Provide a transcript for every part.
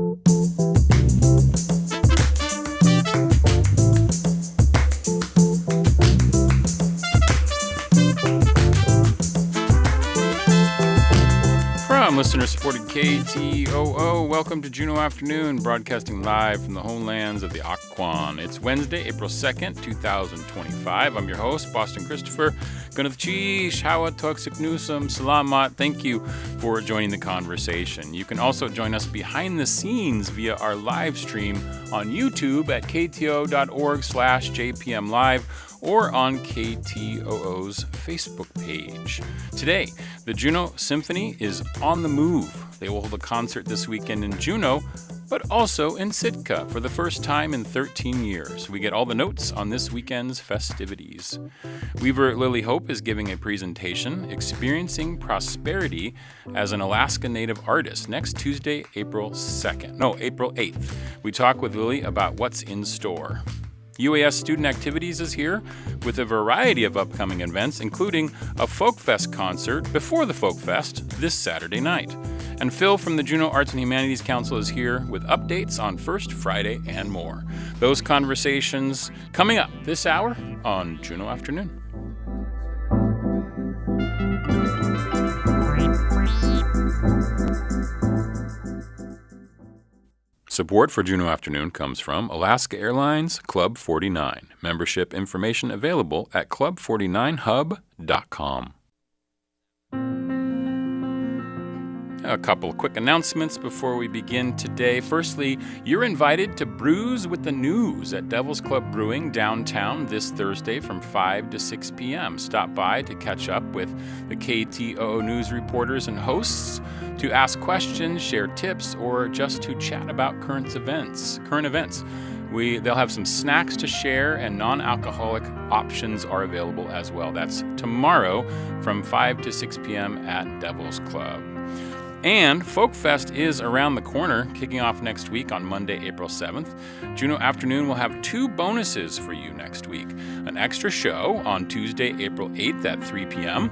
From listener-supported KTOO, welcome to Juneau Afternoon, broadcasting live from the homelands of the Occoquan. It's Wednesday, April 2nd, 2025. I'm your host, Boston Christopher. Gunathchish, Hawa Toxic Newsome, Salamat. Thank you for joining the conversation. You can also join us behind the scenes via our live stream on YouTube at kto.org/jpmlive or on KTOO's Facebook page. Today, the Juneau Symphony is on the move. They will hold a concert this weekend in Juneau, but also in Sitka for the first time in 13 years. We get all the notes on this weekend's festivities. Weaver Lily Hope is giving a presentation, Experiencing Prosperity as an Alaska Native Artist, next Tuesday, April 8th. We talk with Lily about what's in store. UAS Student Activities is here with a variety of upcoming events, including a Folk Fest concert before the Folk Fest this Saturday night. And Phil from the Juneau Arts and Humanities Council is here with updates on First Friday and more. Those conversations coming up this hour on Juneau Afternoon. Support for Juneau Afternoon comes from Alaska Airlines Club 49. Membership information available at club49hub.com. A couple of quick announcements before we begin today. Firstly, you're invited to Brews with the News at Devil's Club Brewing downtown this Thursday from 5 to 6 p.m. Stop by to catch up with the KTOO News reporters and hosts, to ask questions, share tips, or just to chat about current events. They'll have some snacks to share, and non-alcoholic options are available as well. That's tomorrow from 5 to 6 p.m. at Devil's Club. And Folk Fest is around the corner, kicking off next week on Monday, April 7th. Juneau Afternoon will have two bonuses for you next week. An extra show on Tuesday, April 8th at 3 p.m.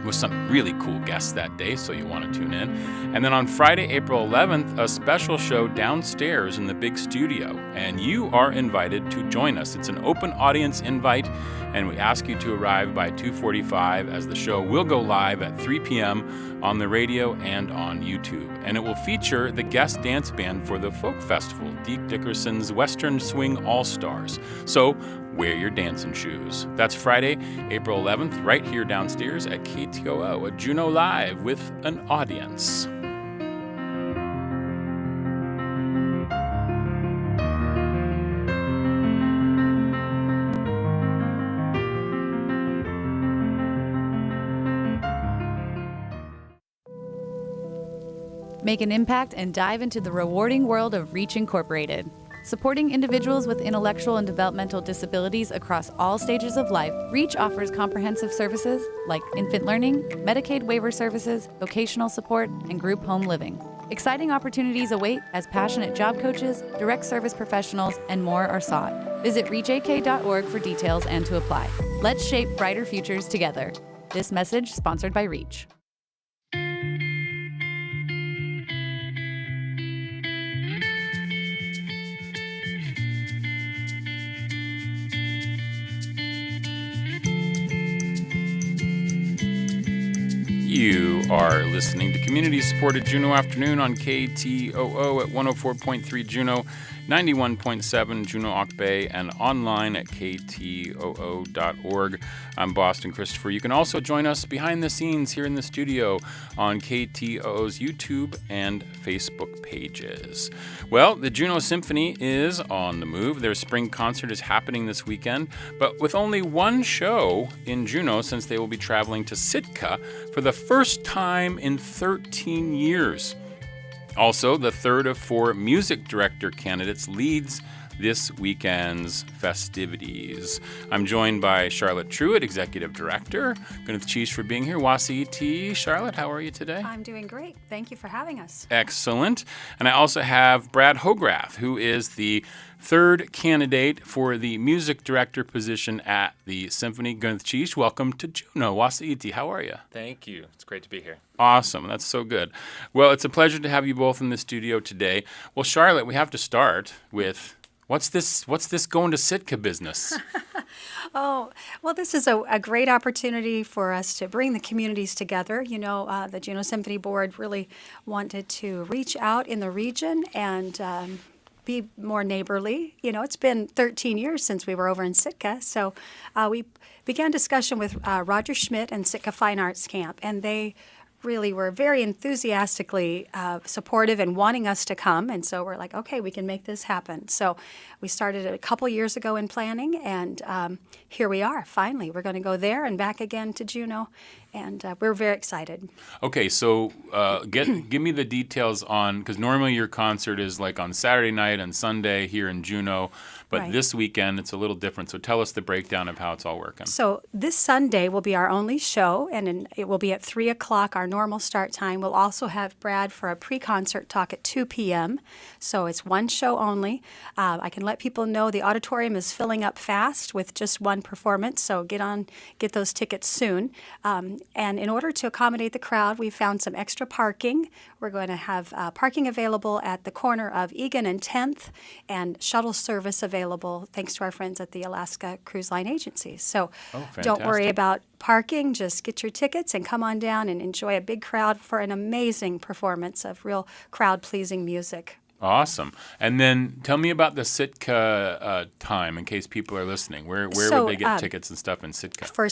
with some really cool guests that day, so you'll want to tune in. And then on Friday, April 11th, a special show downstairs in the big studio. And you are invited to join us. It's an open audience invite, and we ask you to arrive by 2:45 as the show will go live at 3 p.m. on the radio and on YouTube. And it will feature the guest dance band for the Folk Festival, Deke Dickerson's Western Swing All-Stars. So wear your dancing shoes. That's Friday, April 11th, right here downstairs at KTOO, a Juneau Live with an audience. Make an impact and dive into the rewarding world of Reach Incorporated. Supporting individuals with intellectual and developmental disabilities across all stages of life, Reach offers comprehensive services like infant learning, Medicaid waiver services, vocational support, and group home living. Exciting opportunities await as passionate job coaches, direct service professionals, and more are sought. Visit reachak.org for details and to apply. Let's shape brighter futures together. This message sponsored by Reach. You are listening to community-supported Juneau Afternoon on KTOO at 104.3 Juneau, 91.7 Juneau Auk Bay, and online at ktoo.org. I'm Boston Christopher. You can also join us behind the scenes here in the studio on KTOO's YouTube and Facebook pages. Well, the Juneau Symphony is on the move. Their spring concert is happening this weekend, but with only one show in Juneau since they will be traveling to Sitka for the first time in 13 years. Also, the third of four music director candidates leads this weekend's festivities. I'm joined by Charlotte Truitt, Executive Director. Gwyneth Cheese for being here. WASET. Charlotte, how are you today? I'm doing great. Thank you for having us. Excellent. And I also have Brad Hograth, who is the third candidate for the music director position at the Symphony. Gwyneth Cheese, welcome to Juneau. WASET, how are you? Thank you. It's great to be here. Awesome. That's so good. Well, it's a pleasure to have you both in the studio today. Well, Charlotte, we have to start with what's this going to Sitka business? Oh, well, this is a great opportunity for us to bring the communities together. You know, the Juneau Symphony Board really wanted to reach out in the region and be more neighborly. You know, it's been 13 years since we were over in Sitka, so we began discussion with Roger Schmidt and Sitka Fine Arts Camp, and they really were very enthusiastically supportive and wanting us to come, and so we're like, okay, we can make this happen. So we started a couple years ago in planning, and here we are, finally. We're going to go there and back again to Juneau, and we're very excited. Okay, so give me the details on, because normally your concert is like on Saturday night and Sunday here in Juneau, but Right. this weekend it's a little different. So tell us the breakdown of how it's all working. So this Sunday will be our only show, and it will be at 3 o'clock, our normal start time. We'll also have Brad for a pre-concert talk at 2 p.m., so it's one show only. I can let people know the auditorium is filling up fast with just one performance, so get those tickets soon. And in order to accommodate the crowd, we found some extra parking. We're going to have parking available at the corner of Egan and 10th, and shuttle service available thanks to our friends at the Alaska Cruise Line Agency. So don't worry fantastic. about parking. Just get your tickets and come on down and enjoy a big crowd for an amazing performance of real crowd-pleasing music. Awesome. And then tell me about the Sitka time in case people are listening. Where So, would they get tickets and stuff in Sitka? For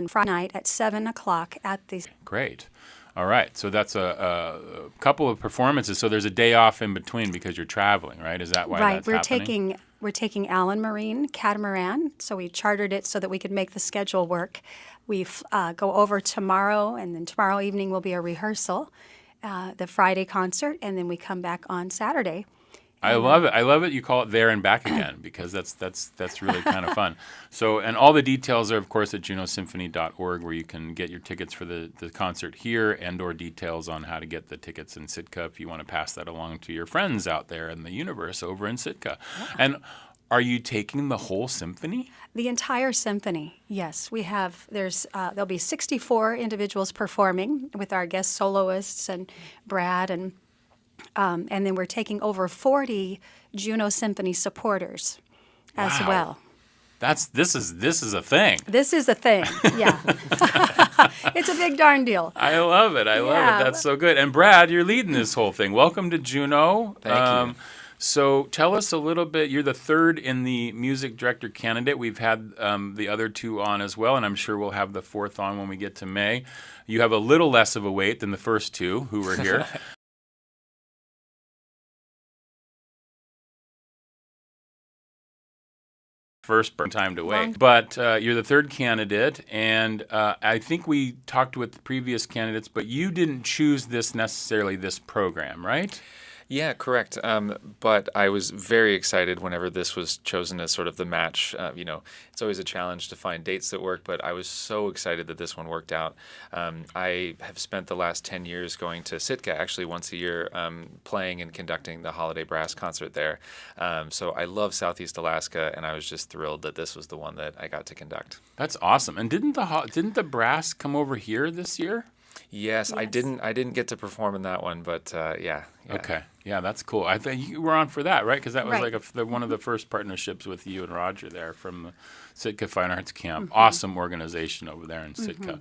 Friday night at 7 o'clock at the Great. All right. So that's a couple of performances. So there's a day off in between because you're traveling, right? Is that why right. that's We're happening? taking Allen Marine catamaran, so we chartered it so that we could make the schedule work. We go over tomorrow, and then tomorrow evening will be a rehearsal, the Friday concert, and then we come back on Saturday. I love it. I love it. You call it there and back again because that's really kind of fun. So, and all the details are, of course, at juneausymphony.org, where you can get your tickets for the concert here and/or details on how to get the tickets in Sitka if you want to pass that along to your friends out there in the universe over in Sitka. Yeah. And are you taking the whole symphony? The entire symphony, yes. We have, there'll be 64 individuals performing with our guest soloists and Brad, and then we're taking over 40 Juneau Symphony supporters as Wow. well. This is a thing. This is a thing, yeah. It's a big darn deal. I love it. I love Yeah. it. That's so good. And Brad, you're leading this whole thing. Welcome to Juneau. Thank you. So tell us a little bit. You're the third in the music director candidate. We've had the other two on as well, and I'm sure we'll have the fourth on when we get to May. You have a little less of a wait than the first two who were here. First time to wait. But you're the third candidate, and I think we talked with previous candidates, but you didn't choose this program, right? Yeah, correct. But I was very excited whenever this was chosen as sort of the match. It's always a challenge to find dates that work, but I was so excited that this one worked out. I have spent the last 10 years going to Sitka, actually once a year, playing and conducting the holiday brass concert there. So I love Southeast Alaska, and I was just thrilled that this was the one that I got to conduct. That's awesome. And didn't the brass come over here this year? Yes, I didn't get to perform in that one, but yeah. Okay. Yeah, that's cool. I think you were on for that, right? Because that was Right. like one of the first partnerships with you and Roger there from the Sitka Fine Arts Camp. Awesome organization over there in Sitka.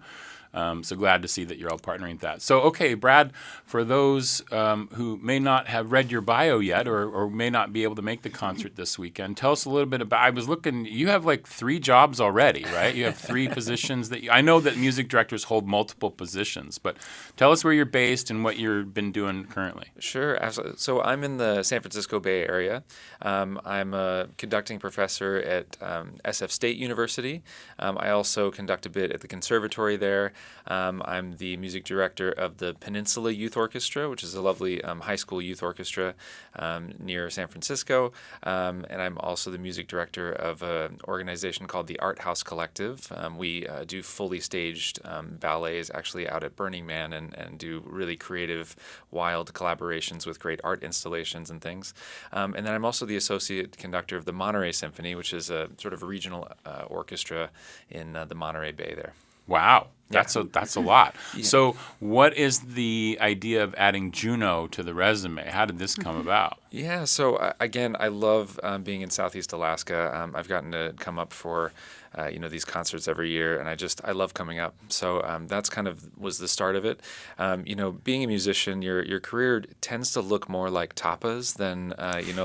So glad to see that you're all partnering with that. So, okay, Brad, for those who may not have read your bio yet or may not be able to make the concert this weekend, tell us a little bit about, I was looking, you have like 3 jobs already, right? You have 3 positions I know that music directors hold multiple positions, but tell us where you're based and what you've been doing currently. Sure, absolutely. So I'm in the San Francisco Bay Area. I'm a conducting professor at SF State University. I also conduct a bit at the conservatory there. I'm the music director of the Peninsula Youth Orchestra, which is a lovely high school youth orchestra near San Francisco. And I'm also the music director of an organization called the Art House Collective. We do fully staged ballets actually out at Burning Man and do really creative, wild collaborations with great art installations and things. And then I'm also the associate conductor of the Monterey Symphony, which is a sort of regional orchestra in the Monterey Bay there. Wow. That's a lot. Yeah. So what is the idea of adding Juneau to the resume? How did this come about? Yeah, so again, I love being in Southeast Alaska. I've gotten to come up for these concerts every year, and I love coming up. So that's kind of was the start of it. Being a musician, your career tends to look more like tapas than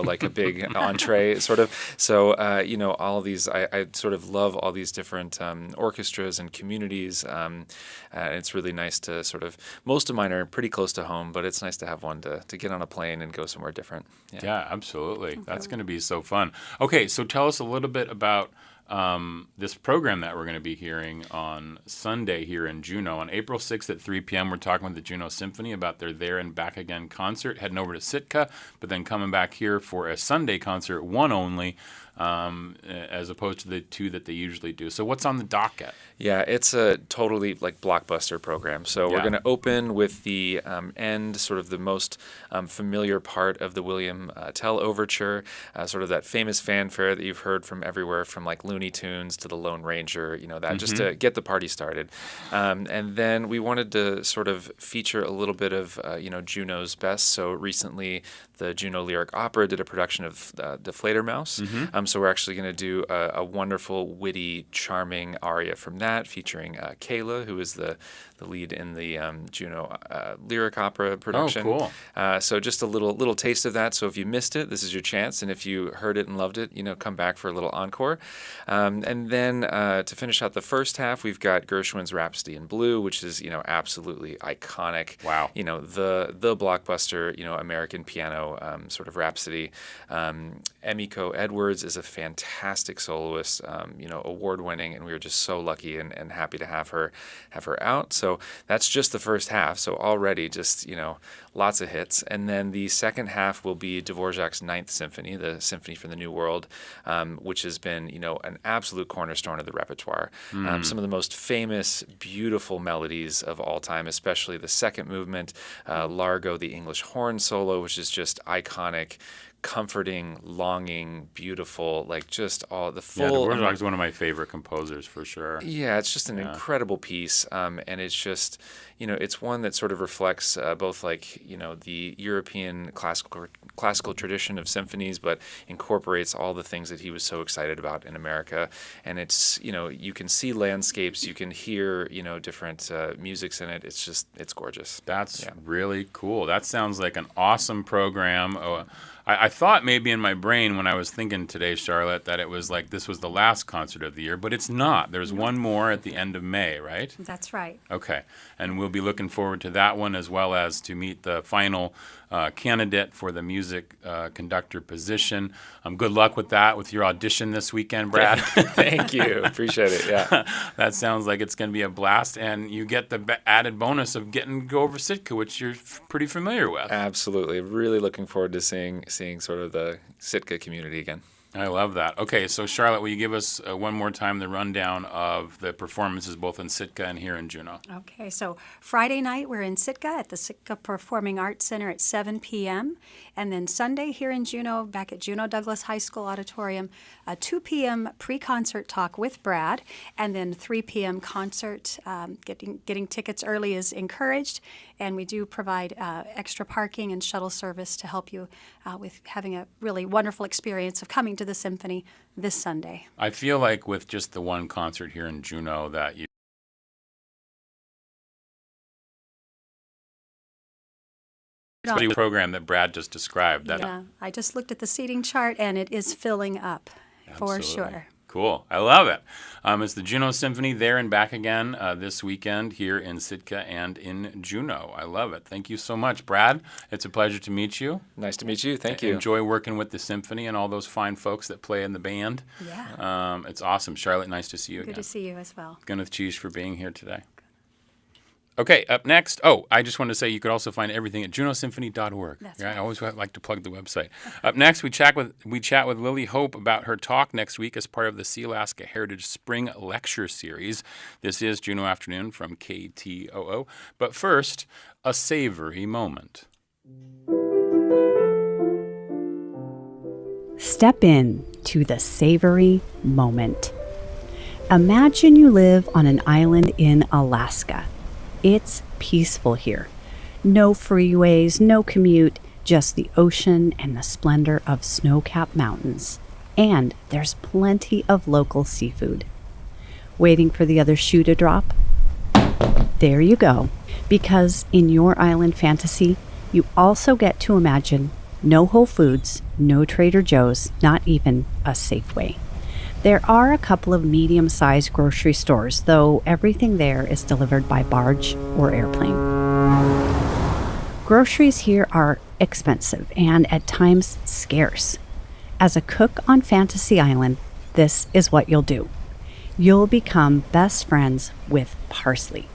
like a big entree sort of. So all of these, I sort of love all these different orchestras and communities. And it's really nice to sort of, most of mine are pretty close to home, but it's nice to have one to get on a plane and go somewhere different. Yeah, absolutely. That's going to be so fun. Okay, so tell us a little bit about this program that we're going to be hearing on Sunday here in Juneau. On April 6th at 3 p.m., we're talking with the Juneau Symphony about their There and Back Again concert, heading over to Sitka, but then coming back here for a Sunday concert, one only, as opposed to the two that they usually do. So what's on the docket? Yeah, it's a totally like blockbuster program. So we're going to open with the end, sort of the most familiar part of the William Tell Overture, sort of that famous fanfare that you've heard from everywhere, from like Looney Tunes to the Lone Ranger, just to get the party started. And then we wanted to sort of feature a little bit of, Juneau's best. So recently, the Juneau Lyric Opera did a production of the Fledermaus. So we're actually going to do a wonderful, witty, charming aria from that, featuring Kayla, who is the lead in the Juneau Lyric Opera production. Oh, cool. So just a little taste of that. So if you missed it, this is your chance. And if you heard it and loved it, come back for a little encore. And then to finish out the first half, we've got Gershwin's Rhapsody in Blue, which is, absolutely iconic. Wow. The blockbuster, American piano sort of rhapsody. Emiko Edwards is a fantastic soloist, award-winning, and we were just so lucky and happy to have her out. So that's just the first half. So already just, lots of hits. And then the second half will be Dvorak's Ninth Symphony, the Symphony from the New World, which has been, an absolute cornerstone of the repertoire. Some of the most famous, beautiful melodies of all time, especially the second movement, Largo, the English horn solo, which is just iconic, comforting, longing, beautiful, like just all the full. Yeah, Dvorak's one of my favorite composers for sure. Yeah, it's just an incredible piece, and it's just, it's one that sort of reflects both like, the European classical tradition of symphonies, but incorporates all the things that he was so excited about in America. And it's, you can see landscapes, you can hear, different musics in it. It's gorgeous. That's really cool. That sounds like an awesome program. I thought maybe in my brain when I was thinking today, Charlotte, that it was like this was the last concert of the year, but it's not. There's one more at the end of May, right? That's right. Okay. And we'll be looking forward to that one, as well as to meet the final candidate for the music conductor position. Good luck with that, with your audition this weekend, Brad. Thank you. Appreciate it. Yeah. That sounds like it's going to be a blast, and you get the added bonus of getting to go over Sitka, which you're pretty familiar with. Absolutely. Really looking forward to seeing sort of the Sitka community again. I love that. Okay, so Charlotte, will you give us one more time the rundown of the performances both in Sitka and here in Juneau? Okay, so Friday night we're in Sitka at the Sitka Performing Arts Center at 7 p.m. And then Sunday here in Juneau, back at Juneau Douglas High School Auditorium, a 2 p.m. pre-concert talk with Brad, and then 3 p.m. concert. Getting tickets early is encouraged, and we do provide extra parking and shuttle service to help you with having a really wonderful experience of coming to the symphony this Sunday. I feel like with just the one concert here in Juneau that you program that Brad just described. I just looked at the seating chart and it is filling up. Absolutely. For sure. Cool. I love it. It's the Juneau Symphony There and Back Again this weekend here in Sitka and in Juneau. I love it. Thank you so much, Brad. It's a pleasure to meet you. Nice to meet you. Thank you. Enjoy working with the symphony and all those fine folks that play in the band. Yeah. It's awesome. Charlotte, nice to see you again. Good to see you as well. Gwyneth Cheese for being here today. Okay, up next. Oh, I just wanted to say you could also find everything at juneausymphony.org. That's Yeah, right. I always like to plug the website. Up next, we chat with Lily Hope about her talk next week as part of the Sealaska Heritage Spring Lecture Series. This is Juneau Afternoon from KTOO. But first, a savory moment. Step in to the savory moment. Imagine you live on an island in Alaska. It's peaceful here. No freeways, no commute, just the ocean and the splendor of snow-capped mountains. And there's plenty of local seafood. Waiting for the other shoe to drop? There you go. Because in your island fantasy, you also get to imagine no Whole Foods, no Trader Joe's, not even a Safeway. There are a couple of medium-sized grocery stores, though everything there is delivered by barge or airplane. Groceries here are expensive and at times scarce. As a cook on Fantasy Island, this is what you'll do. You'll become best friends with parsley.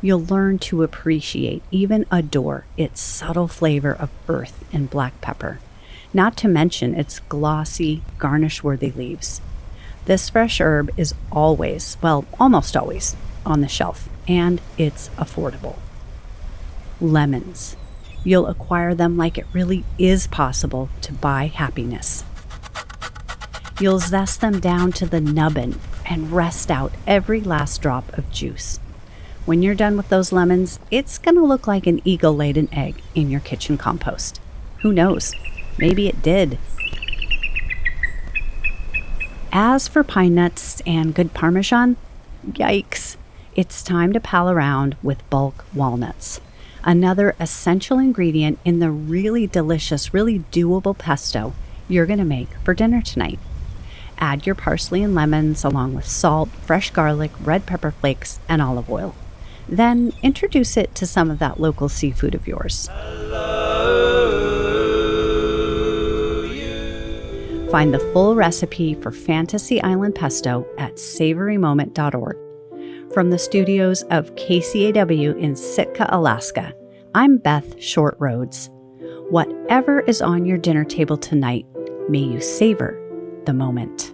You'll learn to appreciate, even adore, its subtle flavor of earth and black pepper, not to mention its glossy, garnish-worthy leaves. This fresh herb is always, well, almost always, on the shelf, and it's affordable. Lemons. You'll acquire them like it really is possible to buy happiness. You'll zest them down to the nubbin and rest out every last drop of juice. When you're done with those lemons, it's going to look like an eagle laid an egg in your kitchen compost. Who knows? Maybe it did. As for pine nuts and good Parmesan, yikes, it's time to pal around with bulk walnuts, another essential ingredient in the really delicious, really doable pesto you're going to make for dinner tonight. Add your parsley and lemons along with salt, fresh garlic, red pepper flakes, and olive oil. Then introduce it to some of that local seafood of yours. Find the full recipe for Fantasy Island Pesto at savorymoment.org. From the studios of KCAW in Sitka, Alaska, I'm Beth Short Rhodes. Whatever is on your dinner table tonight, may you savor the moment.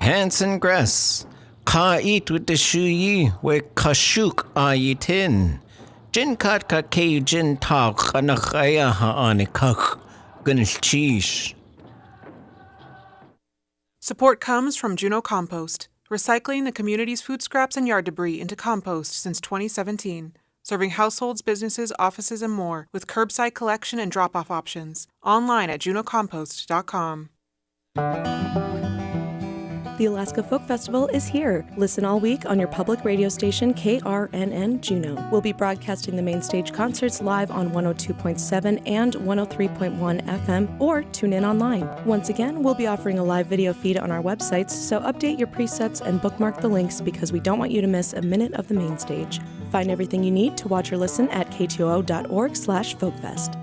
Hanson Gress, ka eat with the shuyi, we kashuk ayitin. Jin kat ka ke jin ta kanakaya ha anikak, ganish cheesh. Support comes from Juneau Compost, recycling the community's food scraps and yard debris into compost since 2017, serving households, businesses, offices, and more with curbside collection and drop-off options. Online at juneaucompost.com. The Alaska Folk Festival is here. Listen all week on your public radio station KRNN Juneau. We'll be broadcasting the main stage concerts live on 102.7 and 103.1 FM, or tune in online. Once again, we'll be offering a live video feed on our websites, so update your presets and bookmark the links because we don't want you to miss a minute of the main stage. Find everything you need to watch or listen at ktoo.org/folkfest.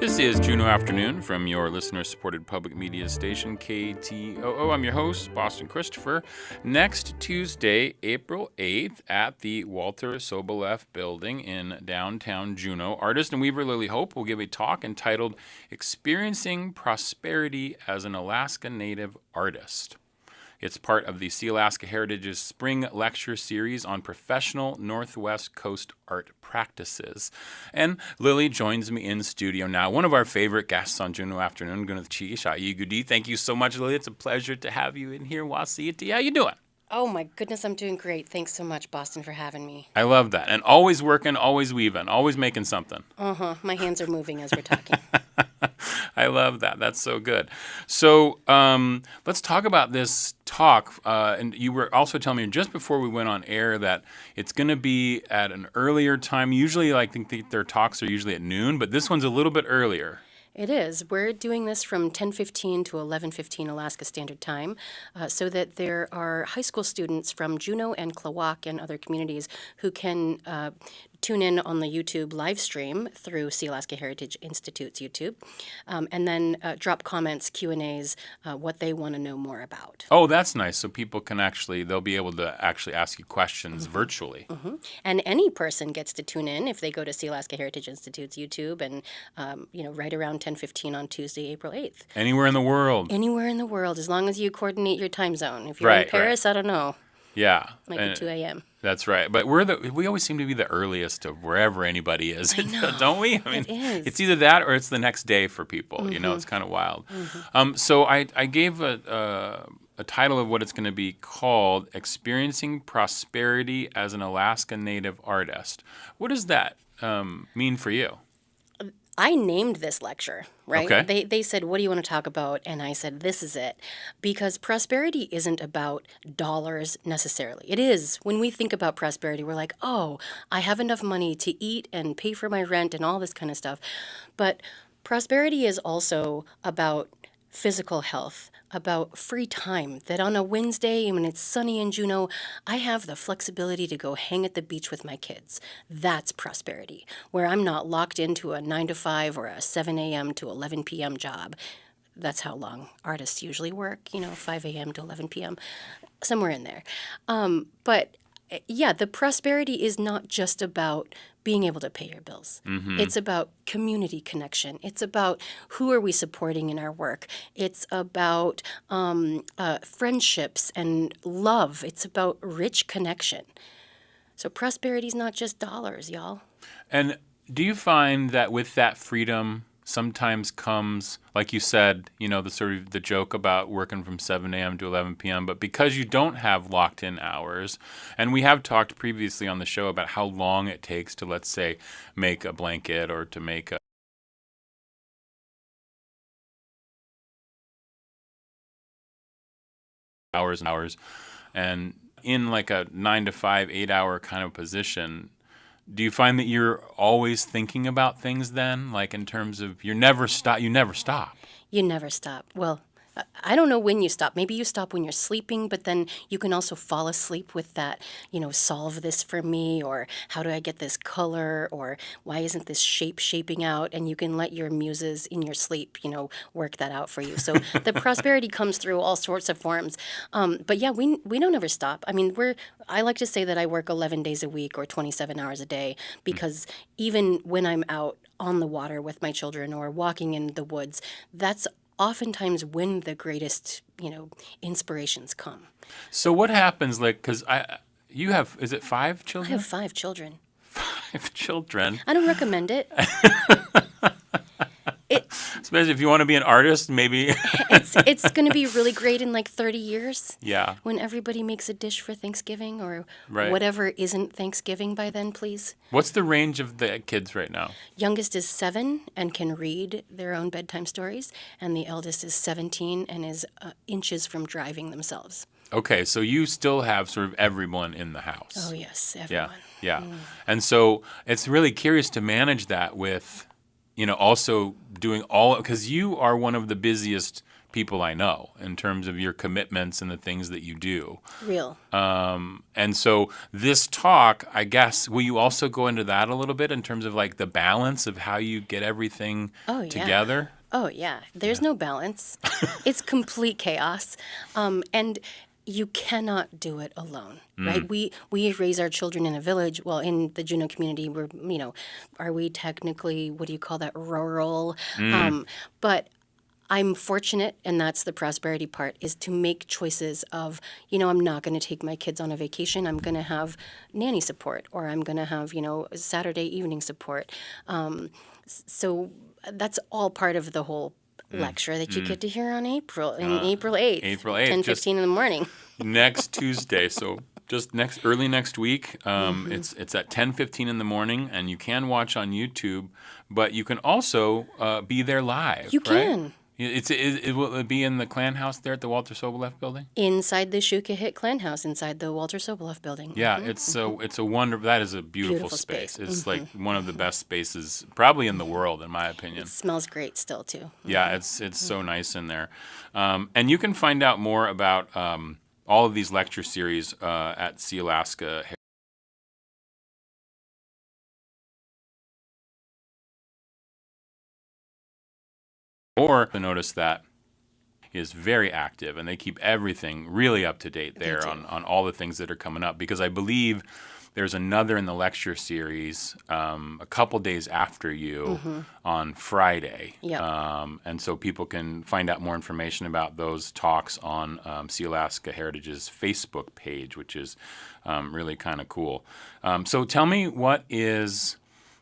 This is Juneau Afternoon from your listener-supported public media station, KTOO. I'm your host, Boston Christopher. Next Tuesday, April 8th, at the Walter Soboleff Building in downtown Juneau, artist and weaver Lily Hope will give a talk entitled Experiencing Prosperity as an Alaska Native Artist. It's part of the Sealaska Heritage's Spring Lecture Series on professional Northwest Coast art practices. And Lily joins me in studio now. One of our favorite guests on Juneau Afternoon, Gudi. Thank you so much, Lily. It's a pleasure to have you in here. Wasiiti. How you doing? Oh, my goodness, I'm doing great. Thanks so much, Boston, for having me. I love that. And always working, always weaving, always making something. My hands are moving as we're talking. I love that. That's so good. So let's talk about this talk. And you were also telling me just before we went on air that it's going to be at an earlier time. Usually, I think their talks are usually at noon, but this one's a little bit earlier. It is. We're doing this from 10:15 to 11:15 Alaska Standard Time so that there are high school students from Juneau and Klawock and other communities who can tune in on the YouTube live stream through Sealaska Heritage Institute's YouTube, and then drop comments, Q&As, what they want to know more about. Oh, that's nice. So people can they'll be able to actually ask you questions virtually. Mm-hmm. And any person gets to tune in if they go to Sealaska Heritage Institute's YouTube and, right around 10:15 on Tuesday, April 8th. Anywhere in the world. Anywhere in the world, as long as you coordinate your time zone. If you're Right, in Paris, I don't know. Yeah. Might be 2 a.m. That's right. But we always seem to be the earliest of wherever anybody is, I know. don't we? I mean, It is. it's either that or it's the next day for people. It's kind of wild. So I gave a title of what it's going to be called, Experiencing Prosperity as an Alaska Native Artist. What does that mean for you? I named this lecture, right? Okay. They said, what do you want to talk about? And I said, this is it. Because prosperity isn't about dollars necessarily. It is. When we think about prosperity, we're like, oh, I have enough money to eat and pay for my rent and all this kind of stuff. But prosperity is also about physical health, about free time, that on a Wednesday when it's sunny in Juneau, I have the flexibility to go hang at the beach with my kids. That's prosperity, where I'm not locked into a 9 to 5 or a 7 a.m. to 11 p.m. job. That's how long artists usually work, 5 a.m. to 11 p.m., somewhere in there. But yeah, the prosperity is not just about being able to pay your bills. Mm-hmm. It's about community connection. It's about who are we supporting in our work. It's about friendships and love. It's about rich connection. So prosperity is not just dollars, y'all. And do you find that with that freedom sometimes comes, like you said, the sort of the joke about working from 7 a.m. to 11 p.m., but because you don't have locked-in hours, and we have talked previously on the show about how long it takes to, let's say, make a blanket or to make hours and hours, and in like a 9 to 5, 8-hour kind of position, do you find that you're always thinking about things then? Like in terms of you never stop? You never stop. Well, I don't know when you stop. Maybe you stop when you're sleeping, but then you can also fall asleep with that, solve this for me, or how do I get this color, or why isn't this shape shaping out? And you can let your muses in your sleep, work that out for you. So the prosperity comes through all sorts of forms. But yeah, we don't ever stop. I mean, I like to say that I work 11 days a week or 27 hours a day, because even when I'm out on the water with my children or walking in the woods, that's oftentimes when the greatest, inspirations come. So what happens, because you have, is it 5 children? I have 5 children. 5 children. I don't recommend it. Especially if you want to be an artist, maybe. It's going to be really great in like 30 years. Yeah. When everybody makes a dish for Thanksgiving or Right. whatever isn't Thanksgiving by then, please. What's the range of the kids right now? Youngest is 7 and can read their own bedtime stories, and the eldest is 17 and is inches from driving themselves. Okay, so you still have sort of everyone in the house. Oh, yes, everyone. Yeah. And so it's really curious to manage that with, also doing because you are one of the busiest people I know in terms of your commitments and the things that you do. Real. And so this talk, I guess, will you also go into that a little bit in terms of like the balance of how you get everything together? Oh, yeah. There's no balance. It's complete chaos. And you cannot do it alone, right? We raise our children in a village. Well, in the Juneau community, we're, are we technically, what do you call that, rural? But I'm fortunate, and that's the prosperity part, is to make choices of, I'm not going to take my kids on a vacation. I'm going to have nanny support, or I'm going to have, Saturday evening support. So that's all part of the whole lecture that you get to hear on April 8th. April 8th. 10:15 in the morning. Next Tuesday. So just early next week. It's at 10:15 in the morning, and you can watch on YouTube, but you can also be there live. You right? can. Will it be in the Clan House there at the Walter Soboleff building? Inside the Shukahit Clan House, inside the Walter Soboleff building. Yeah, it's a wonderful. That is a beautiful space. It's like one of the best spaces probably in the world, in my opinion. It smells great still too. Yeah, it's so nice in there, and you can find out more about all of these lecture series at Sealaska. Or notice that is very active, and they keep everything really up to date there on all the things that are coming up, because I believe there's another in the lecture series a couple days after you on Friday. Yep. And so people can find out more information about those talks on Sealaska Heritage's Facebook page, which is really kind of cool. So tell me, what is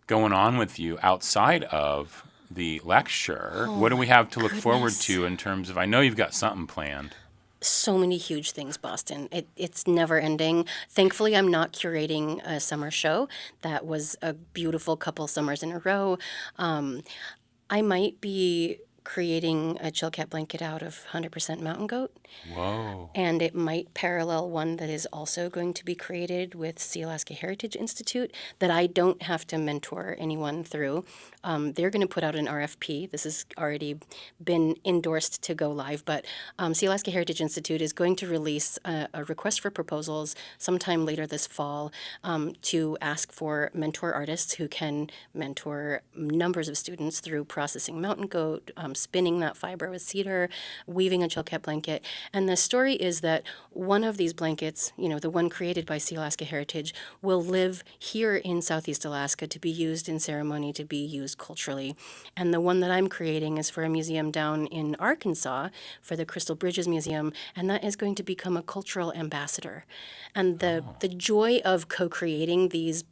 going on with you outside of the lecture? What do we have to look forward to in terms of, I know you've got something planned. So many huge things, Boston. It's never ending. Thankfully, I'm not curating a summer show. That was a beautiful couple summers in a row. I might be creating a chill cat blanket out of 100% mountain goat. Whoa. And it might parallel one that is also going to be created with Sealaska Heritage Institute that I don't have to mentor anyone through. They're going to put out an RFP. This has already been endorsed to go live, but Sealaska Heritage Institute is going to release a request for proposals sometime later this fall to ask for mentor artists who can mentor numbers of students through processing mountain goat, spinning that fiber with cedar, weaving a chill cat blanket. And the story is that one of these blankets, the one created by Sealaska Heritage, will live here in Southeast Alaska to be used in ceremony, to be used culturally. And the one that I'm creating is for a museum down in Arkansas, for the Crystal Bridges Museum, and that is going to become a cultural ambassador. And the joy of co-creating these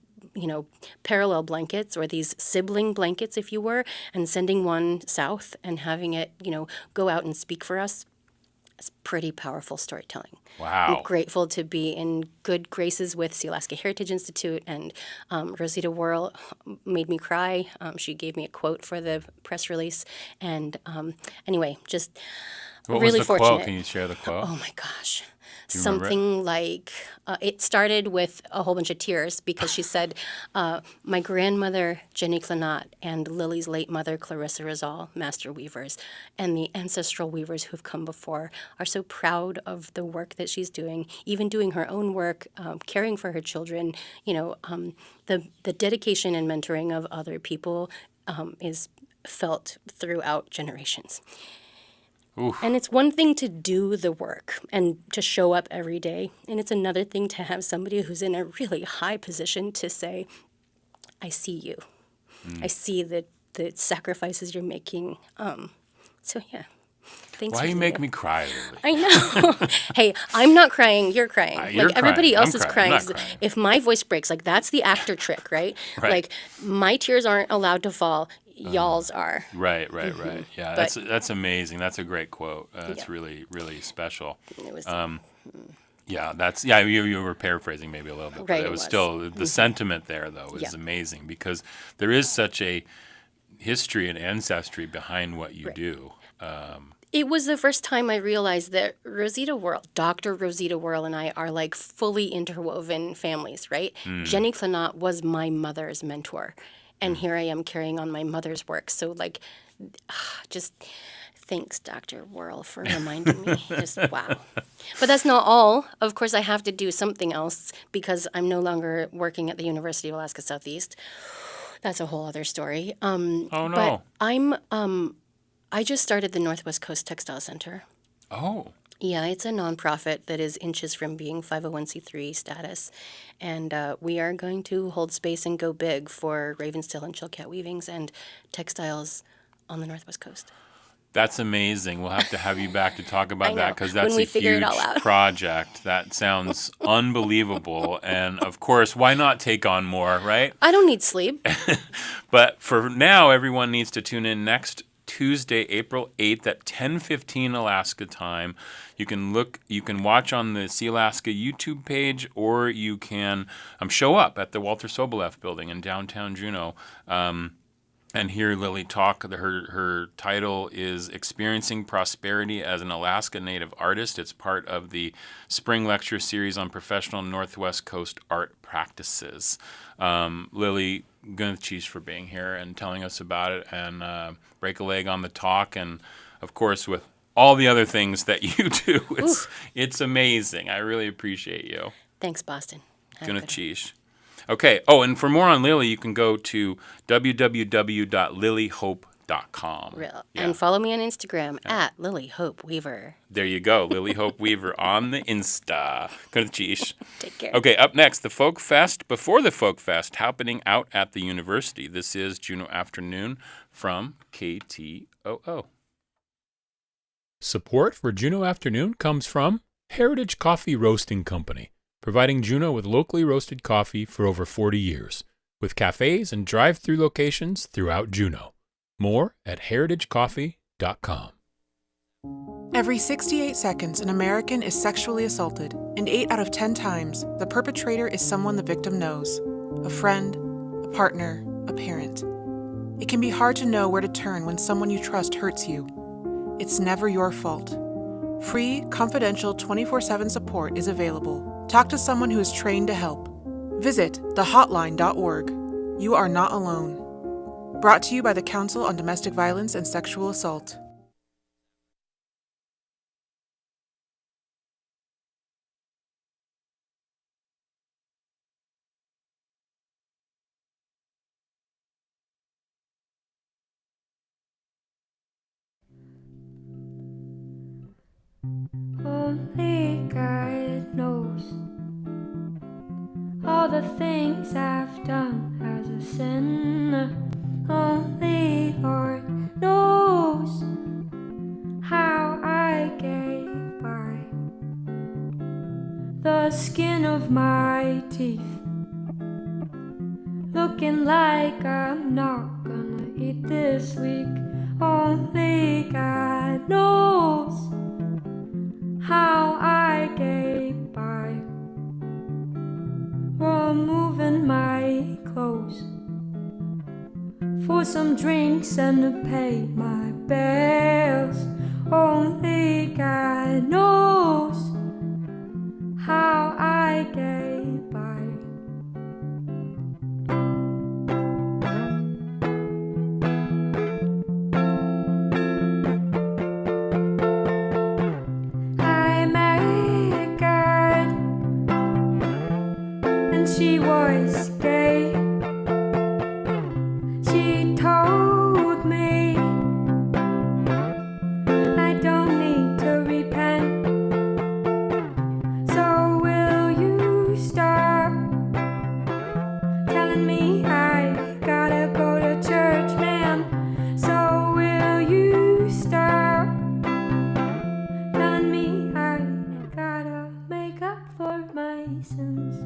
parallel blankets, or these sibling blankets, if you were, and sending one south and having it, go out and speak for us. It's pretty powerful storytelling. Wow. I'm grateful to be in good graces with Sealaska Heritage Institute, and Rosita Worrell made me cry. She gave me a quote for the press release. And anyway, just What really was the fortunate. quote? Can you share the quote? Oh my gosh. Do you remember it? Something like, it started with a whole bunch of tears because she said, my grandmother, Jenny Clanat, and Lily's late mother, Clarissa Rizal, master weavers, and the ancestral weavers who've come before are so proud of the work that she's doing, even doing her own work, caring for her children. The dedication and mentoring of other people is felt throughout generations. Oof. And it's one thing to do the work and to show up every day, and it's another thing to have somebody who's in a really high position to say, I see you. I see the sacrifices you're making. So, yeah. Thanks. Why you make me cry, Lily? I know. Hey, I'm not crying. You're crying. You're Everybody crying. else I'm is crying. I'm crying. not crying. If my voice breaks, that's the actor trick, right? Right. Like, my tears aren't allowed to fall. Y'all's are. Right. Yeah, But- that's amazing. That's a great quote. That's Yeah. really, really special. It was, Yeah, you were paraphrasing maybe a little bit, but Right, it it was was. still the sentiment there though is Yeah. amazing, because there is such a history and ancestry behind what you Right. do. It was the first time I realized that Dr. Rosita Worrell and I are like fully interwoven families, right? Jenny Clanat was my mother's mentor, and here I am carrying on my mother's work. So just thanks, Dr. Worrell, for reminding me. Just wow. But that's not all. Of course, I have to do something else because I'm no longer working at the University of Alaska Southeast. That's a whole other story. Oh no. But I just started the Northwest Coast Textile Center. Oh. Yeah, it's a nonprofit that is inches from being 501c3 status, and we are going to hold space and go big for Ravenstail and Chilkat weavings and textiles on the Northwest Coast. That's amazing. We'll have to have you back to talk I about know. that, because When that's we a figure it huge all out. project. That sounds unbelievable. And of course, why not take on more, right? I don't need sleep. But for now, everyone needs to tune in next Tuesday, April 8th at 10:15 Alaska time. You can watch on the Sealaska YouTube page, or you can show up at the Walter Soboleff building in downtown Juneau and hear Lily talk. Her title is Experiencing Prosperity as an Alaska Native Artist. It's part of the spring lecture series on professional Northwest Coast art practices. Lily, Gunchis for being here and telling us about it, and break a leg on the talk, and of course with all the other things that you do. It's amazing. I really appreciate you. Thanks, Boston. Gunchis. Okay. Oh, and for more on Lily, you can go to www.lilyhope.com. Yeah. And follow me on Instagram at Lily Hope Weaver. There you go, Lily Hope Weaver on the Insta. Gunchis. Take care. Okay, up next, the Folk Fest before the Folk Fest happening out at the university. This is Juneau Afternoon from KTOO. Support for Juneau Afternoon comes from Heritage Coffee Roasting Company, providing Juneau with locally roasted coffee for over 40 years, with cafes and drive-through locations throughout Juneau. More at heritagecoffee.com. Every 68 seconds, an American is sexually assaulted, and 8 out of 10 times, the perpetrator is someone the victim knows: a friend, a partner, a parent. It can be hard to know where to turn when someone you trust hurts you. It's never your fault. Free, confidential 24/7 support is available. Talk to someone who is trained to help. Visit thehotline.org. You are not alone. Brought to you by the Council on Domestic Violence and Sexual Assault. Only God knows all the things I've done as a sinner. Only Lord knows how I get by. The skin of my teeth, looking like I'm not gonna eat this week. Only God knows how I get by. Removing my clothes for some drinks and to pay my bills. Only God knows how I get by. She was gay. She told me I don't need to repent. So will you stop telling me I gotta go to church, man? So will you stop telling me I gotta make up for my sins?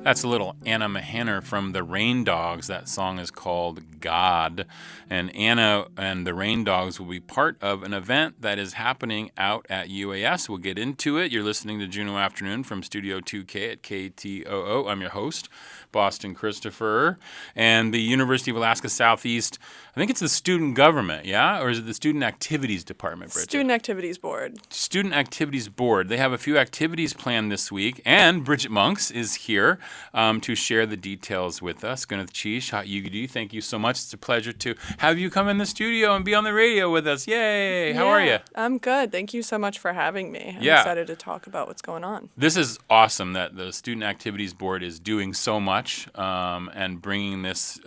That's a little Anna Mahanner from the Rain Dogs. That song is called God. And Anna and the Rain Dogs will be part of an event that is happening out at UAS. We'll get into it. You're listening to Juneau Afternoon from Studio 2K at KTOO. I'm your host, Boston Christopher. And the University of Alaska Southeast, I think it's the student government, yeah? Or is it the Student Activities Department, Bridget? Student Activities Board. Student Activities Board. They have a few activities planned this week, and Bridget Monks is here to share the details with us. Gunchis, Yugidi, thank you so much. It's a pleasure to have you come in the studio and be on the radio with us. Yay! How are you? I'm good. Thank you so much for having me. I'm Yeah. excited to talk about what's going on. This is awesome that the Student Activities Board is doing so much and bringing this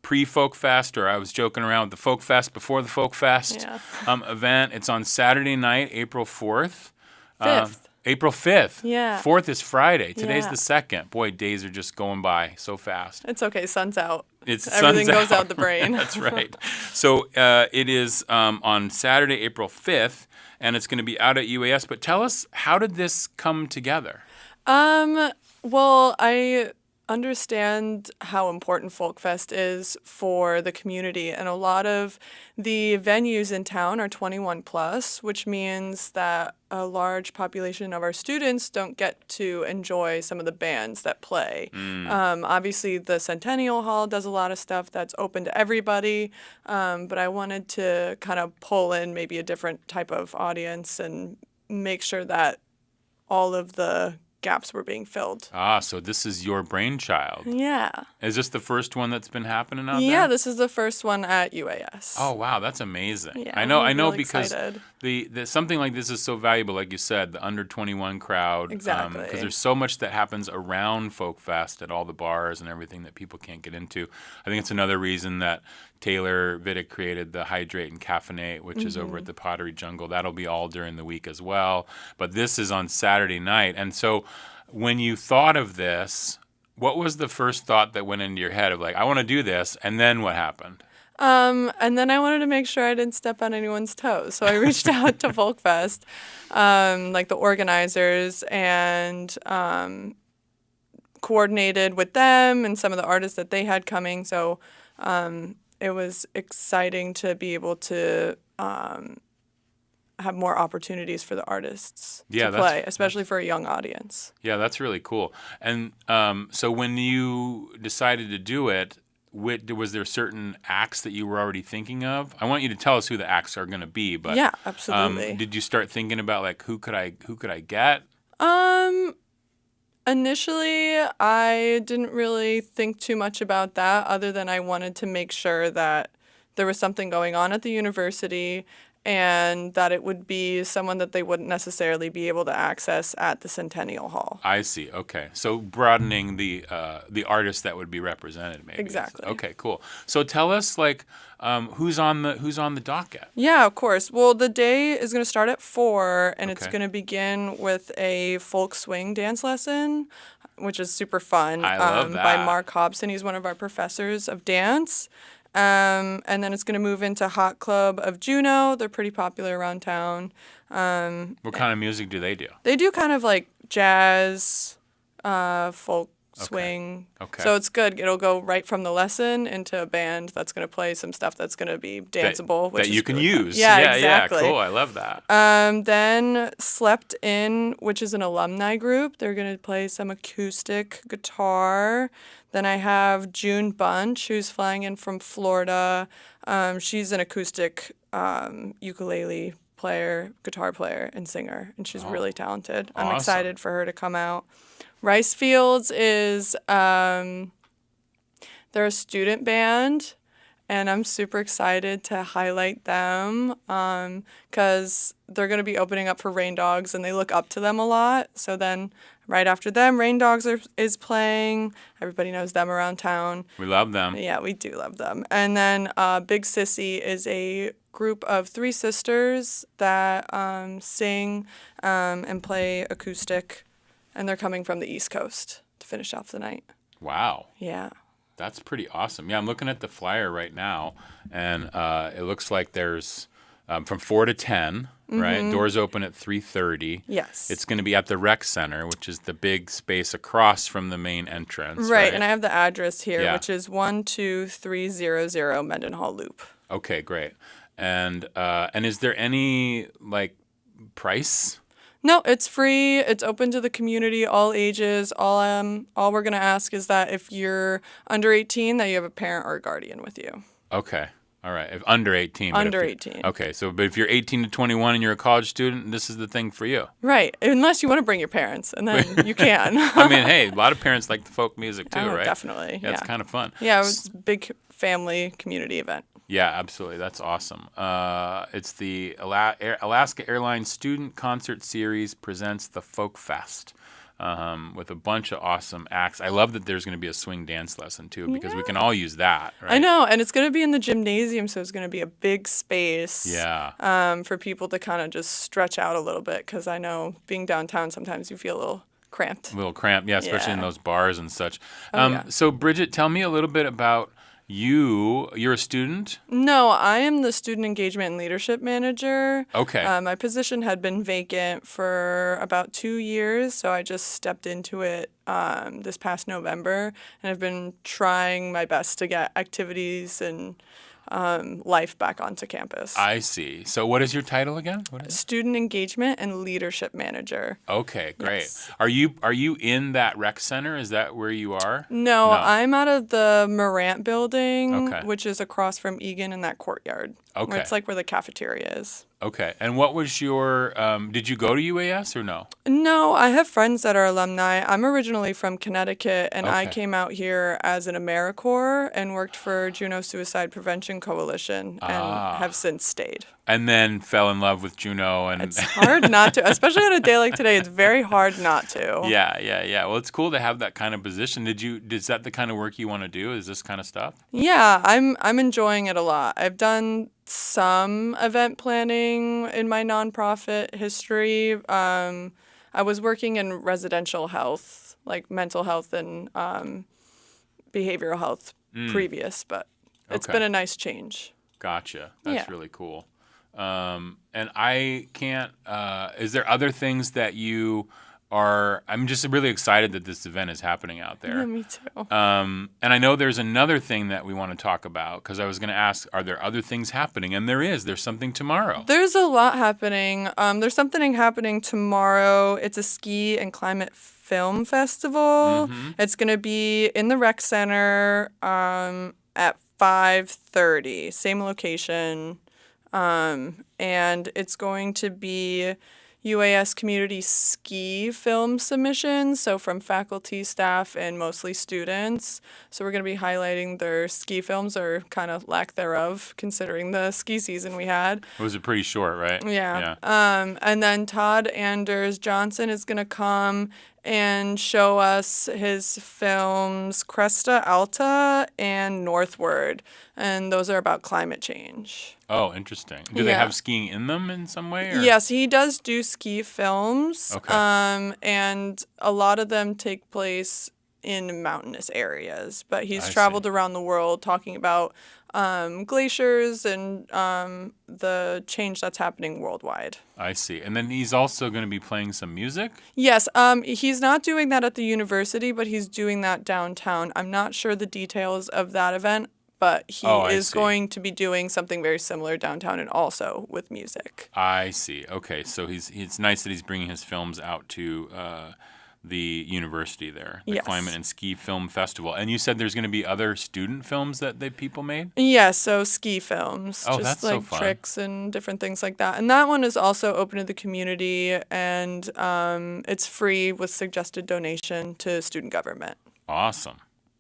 pre-Folk Fest, or I was joking around with the Folk Fest before the Folk Fest event. It's on Saturday night, April 4th. 5th. April 5th. Yeah. 4th is Friday. Today's Yeah. the 2nd. Boy, days are just going by so fast. It's okay. Sun's out. Everything goes out the brain. That's right. So it is on Saturday, April 5th, and it's going to be out at UAS. But tell us, how did this come together? Well, I understand how important Folk Fest is for the community, and a lot of the venues in town are 21 plus, which means that a large population of our students don't get to enjoy some of the bands that play. Obviously, the Centennial Hall does a lot of stuff that's open to everybody, but I wanted to kind of pull in maybe a different type of audience and make sure that all of the gaps were being filled. So this is your brainchild. Yeah. Is this the first one that's been happening out there? Yeah, this is the first one at UAS. Oh wow, that's amazing. Yeah, I know I'm really because excited. the something like this is so valuable, like you said, the under 21 crowd. Exactly. Because there's so much that happens around Folk Fest at all the bars and everything that people can't get into. I think it's another reason that Taylor Vidic created the Hydrate and Caffeinate, which is over at the Pottery Jungle. That'll be all during the week as well. But this is on Saturday night. And so when you thought of this, what was the first thought that went into your head of like, I want to do this, and then what happened? And then I wanted to make sure I didn't step on anyone's toes. So I reached out to Folk Fest, like the organizers, and coordinated with them and some of the artists that they had coming. So it was exciting to be able to have more opportunities for the artists to play, especially for a young audience. Yeah, that's really cool. And so when you decided to do it, was there certain acts that you were already thinking of? I want you to tell us who the acts are going to be, but yeah, absolutely. Did you start thinking about like who could I get? Initially, I didn't really think too much about that, other than I wanted to make sure that there was something going on at the university and that it would be someone that they wouldn't necessarily be able to access at the Centennial Hall. I see. Okay, so broadening the artists that would be represented, maybe. Exactly. Okay, cool. So tell us like who's on the docket. Yeah, of course. Well, the day is going to start at 4, and it's Okay. going to begin with a folk swing dance lesson, which is super fun. I love that. By Mark Hobson. He's one of our professors of dance. And then it's going to move into Hot Club of Juneau. They're pretty popular around town. What kind of music do they do? They do kind of like jazz, folk, swing. Okay. So it's good. It'll go right from the lesson into a band that's going to play some stuff that's going to be danceable. That you can really fun. use. Yeah, exactly. Yeah, cool. I love that. Then Slept In, which is an alumni group. They're going to play some acoustic guitar. Then I have June Bunch, who's flying in from Florida. She's an acoustic ukulele player, guitar player, and singer, and she's really talented. I'm Awesome. excited for her to come out. Rice Fields is they're a student band, and I'm super excited to highlight them because they're going to be opening up for Rain Dogs, and they look up to them a lot. So then right after them, Rain Dogs is playing. Everybody knows them around town. We love them. Yeah, we do love them. And then Big Sissy is a group of 3 sisters that sing and play acoustic, and they're coming from the East Coast to finish off the night. Wow. Yeah. That's pretty awesome. Yeah, I'm looking at the flyer right now, and it looks like there's from 4 to 10, right? Doors open at 3:30. Yes. It's going to be at the Rec Center, which is the big space across from the main entrance. Right, and I have the address here, Yeah. which is 12300 Mendenhall Loop. Okay, great. And is there any like price? No, it's free. It's open to the community, all ages. All we're gonna ask is that if you're under 18, that you have a parent or a guardian with you. Okay. All right. If under 18. but Under if you- 18. Okay. So, but if you're 18 to 21 and you're a college student, this is the thing for you. Right, unless you want to bring your parents, and then you can. I mean, hey, a lot of parents like the folk music too, Oh, right? definitely, Yeah, it's yeah. kind of fun. Yeah, it's a big family community event. Yeah, absolutely. That's awesome. It's the Alaska Airlines Student Concert Series presents the Folk Fest with a bunch of awesome acts. I love that there's going to be a swing dance lesson too, because we can all use that, right? I know, and it's going to be in the gymnasium, so it's going to be a big space. Yeah. For people to kind of just stretch out a little bit, because I know being downtown sometimes you feel a little cramped. A little cramped, yeah, especially in Yeah. those bars and such. Oh, yeah. So, Bridget, tell me a little bit about You're a student? No, I am the Student Engagement and Leadership Manager. Okay. My position had been vacant for about 2 years, so I just stepped into it this past November, and I've been trying my best to get activities and life back onto campus. I see. So what is your title again? What is it? Student Engagement and Leadership Manager. Okay, great. Yes. Are you in that rec center? Is that where you are? No, I'm out of the Morant building, Okay. which is across from Egan in that courtyard. Okay. Where it's like where the cafeteria is. Okay. And what was your did you go to UAS or no? No, I have friends that are alumni. I'm originally from Connecticut, and I Okay. came out here as an AmeriCorps and worked for Juneau Suicide Prevention Coalition and have since stayed. And then fell in love with Juneau and It's hard not to, especially on a day like today. It's very hard not to. Yeah. Well, it's cool to have that kind of position. Is that the kind of work you want to do? Is this kind of stuff? Yeah, I'm enjoying it a lot. I've done some event planning in my nonprofit history. I was working in residential health, like mental health and behavioral health previous, but it's Okay. been a nice change. Gotcha. That's Yeah. really cool. And I can't. Is there other things that you are? I'm just really excited that this event is happening out there. Yeah, me too. And I know there's another thing that we want to talk about because I was going to ask, are there other things happening? And there is. There's something tomorrow. There's a lot happening. There's something happening tomorrow. It's a ski and climate film festival. It's going to be in the rec center at 5:30, same location. And it's going to be UAS community ski film submissions, so from faculty, staff, and mostly students. So we're going to be highlighting their ski films, or kind of lack thereof, considering the ski season we had. It was pretty short, right? Yeah. And then Todd Anders Johnson is going to come and show us his films Cresta Alta and Northward. And those are about climate change. Oh, interesting. Do they have skiing in them in some way? Or? Yes, he does do ski films. Okay. And a lot of them take place in mountainous areas. But he's I traveled see. around the world talking about glaciers and the change that's happening worldwide. I see. And then he's also going to be playing some music? Yes, he's not doing that at the university, but he's doing that downtown. I'm not sure the details of that event, but he I is see. going to be doing something very similar downtown and also with music. I see. Okay, so it's nice that he's bringing his films out to the university there, the Yes. Climate and Ski Film Festival. And you said there's going to be other student films that people made? Yeah, so ski films, Oh, just that's so like fun. tricks and different things like that. And that one is also open to the community, and it's free with suggested donation to student government. Awesome.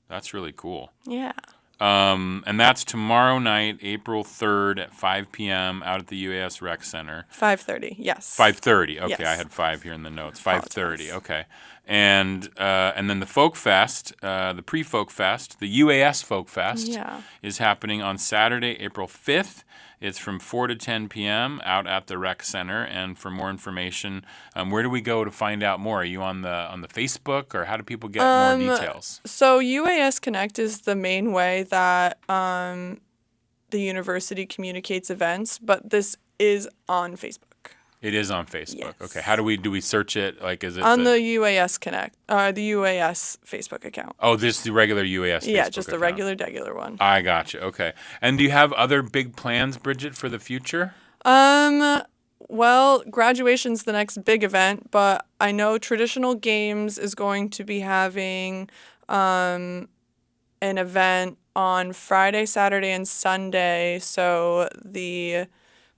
That's really cool. Yeah. And that's tomorrow night, April 3rd at 5 p.m. out at the UAS Rec Center. 5:30, yes. 5:30. Okay, Yes. I had 5 here in the notes. 5:30. Okay. And then the Folk Fest, the Pre-Folk Fest, the UAS Folk Fest Yeah. is happening on Saturday, April 5th. It's from 4 to 10 p.m. out at the Rec Center. And for more information, where do we go to find out more? Are you on the Facebook, or how do people get more details? So UAS Connect is the main way that the university communicates events, but this is on Facebook. It is on Facebook. Yes. Okay. How do we search it? Like, is it On the UAS Connect, the UAS Facebook account. Oh, this is the regular UAS Facebook Yeah, just the account. regular one. I gotcha. Okay. And do you have other big plans, Bridget, for the future? Well, graduation's the next big event, but I know Traditional Games is going to be having an event on Friday, Saturday, and Sunday. So the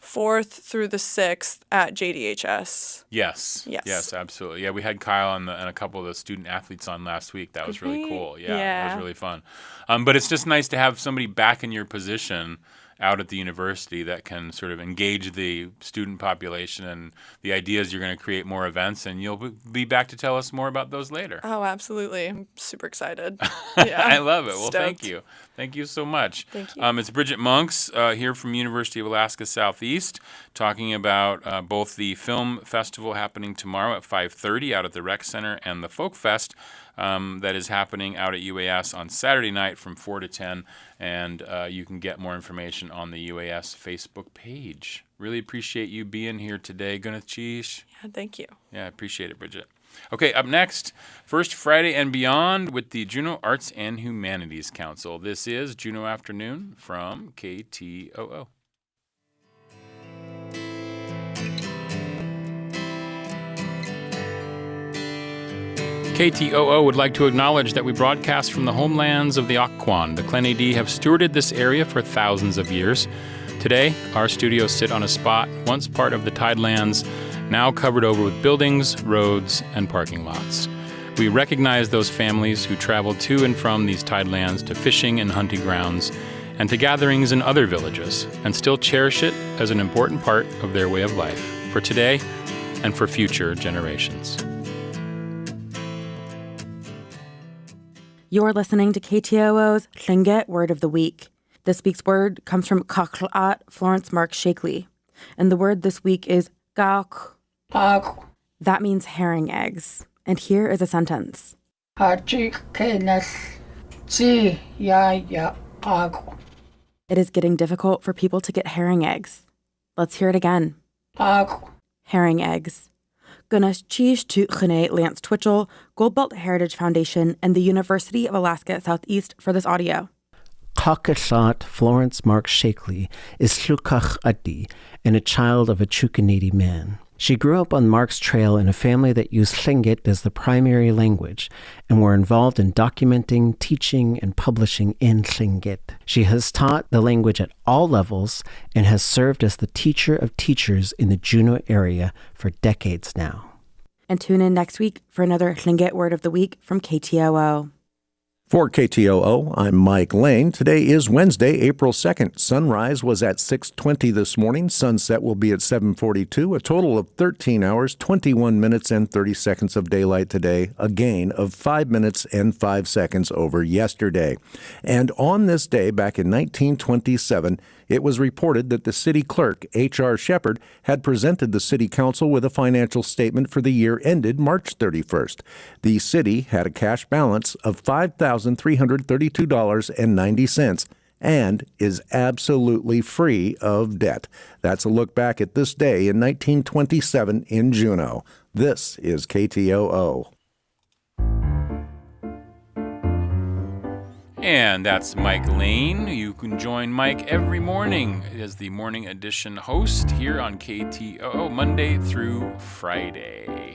4th through the 6th at JDHS. Yes. Yes. Yes, absolutely. Yeah, we had Kyle and a couple of the student athletes on last week. That was really Great. cool. Yeah, it Yeah. was really fun. But it's just nice to have somebody back in your position out at the university that can sort of engage the student population and the ideas you're going to create more events, and you'll be back to tell us more about those later. Oh, absolutely. I'm super excited. Yeah. I love it. Well, Stoked. thank you. Thank you so much. Thank you. It's Bridget Monks here from University of Alaska Southeast talking about both the film festival happening tomorrow at 5:30 out at the Rec Center and the Folk Fest that is happening out at UAS on Saturday night from 4 to 10. And you can get more information on the UAS Facebook page. Really appreciate you being here today, Gunath Cheesh. Yeah, thank you. Yeah, I appreciate it, Bridget. Okay, up next, First Friday and Beyond with the Juneau Arts and Humanities Council. This is Juneau Afternoon from KTOO. KTOO would like to acknowledge that we broadcast from the homelands of the Occoquan. The Clenedee have stewarded this area for thousands of years. Today, our studios sit on a spot once part of the Tidelands, now covered over with buildings, roads, and parking lots. We recognize those families who traveled to and from these Tidelands to fishing and hunting grounds and to gatherings in other villages, and still cherish it as an important part of their way of life for today and for future generations. You're listening to KTOO's Tlingit Word of the Week. This week's word comes from Kaklat Florence Mark Shakely, and the word this week is gauk. That means herring eggs. And here is a sentence. It is getting difficult for people to get herring eggs. Let's hear it again. Herring eggs. Gunash Cheesh to Chene Lance Twitchell, Goldbelt Heritage Foundation, and the University of Alaska Southeast for this audio. Kakashat Florence Mark Shakely is Tlukach Adi and a child of a Chukanidi man. She grew up on Mark's Trail in a family that used Tlingit as the primary language and were involved in documenting, teaching, and publishing in Tlingit. She has taught the language at all levels and has served as the teacher of teachers in the Juneau area for decades now. And tune in next week for another Tlingit Word of the Week from KTOO. For KTOO, I'm Mike Lane. Today is Wednesday, April 2nd. Sunrise was at 6:20 this morning. Sunset will be at 7:42. A total of 13 hours, 21 minutes, and 30 seconds of daylight today. A gain of 5 minutes and 5 seconds over yesterday. And on this day, back in 1927, it was reported that the city clerk, H.R. Shepard, had presented the city council with a financial statement for the year ended March 31st. The city had a cash balance of $5,332.90 and is absolutely free of debt. That's a look back at this day in 1927 in Juneau. This is KTOO. And that's Mike Lane. You can join Mike every morning as the morning edition host here on KTOO, Monday through Friday.